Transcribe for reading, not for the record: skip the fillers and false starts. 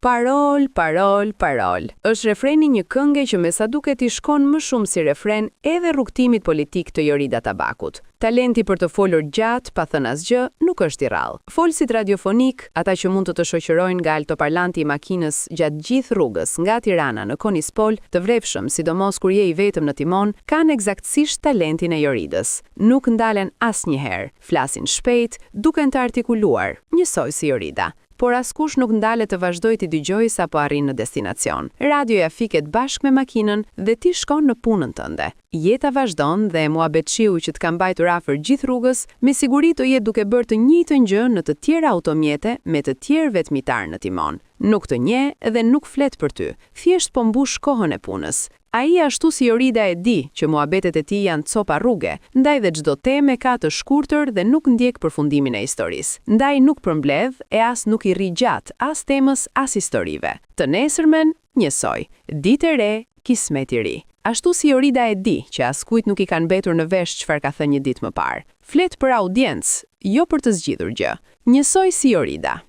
Parol, parol, parol. Është refreni një këngë që me sa duket I shkon më shumë si refren edhe rrugtimit politik të Jorida Tabakut. Talenti për të folur gjatë, pa thënë asgjë, nuk është I rrallë. Folësit radiofonik, ata që mund të shoqërojnë nga altoparlanti I makinës gjatë gjithë rrugës nga Tirana në Konispol, të vrefshëm, sidomos kur je I vetëm në timon, kanë eksaktësisht talentin e Joridës. Nuk ndalen asnjëherë, flasin shpejt, duken të artikuluar, njësoj si Jorida. Por askush nuk ndalet të vazhdoj t'i dëgjojë sa po arrin në destinacion. Radioja fiket bashkë me makinën dhe ti shkon në punën tënde. Jeta vazhdon dhe muhabetshiu që t'ka mbajtur afër gjithë rrugës, me siguri të jetë duke bërë të njëjtën gjë në të tjera automjete me të tjerë vetmitar në timon. Nuk të njeh dhe nuk flet për ty, thjesht po mbush kohën e punës. Ai ashtu si Jorida e di që muhabetet e tij janë copa rruge, ndaj dhe çdo temë ka të shkurtër dhe nuk ndjek përfundimin e historisë. Ndaj nuk përmbledh e as nuk I rri gjatë as temës as historive. Të nesërmen, njësoj. Ditë e re, kismet I ri. Ashtu si Jorida e di që askujt nuk I kanë mbetur në vesh çfarë ka thënë një ditë më parë. Flet për audiencë, jo për të zgjidhur gjë. Njësoj si Jorida.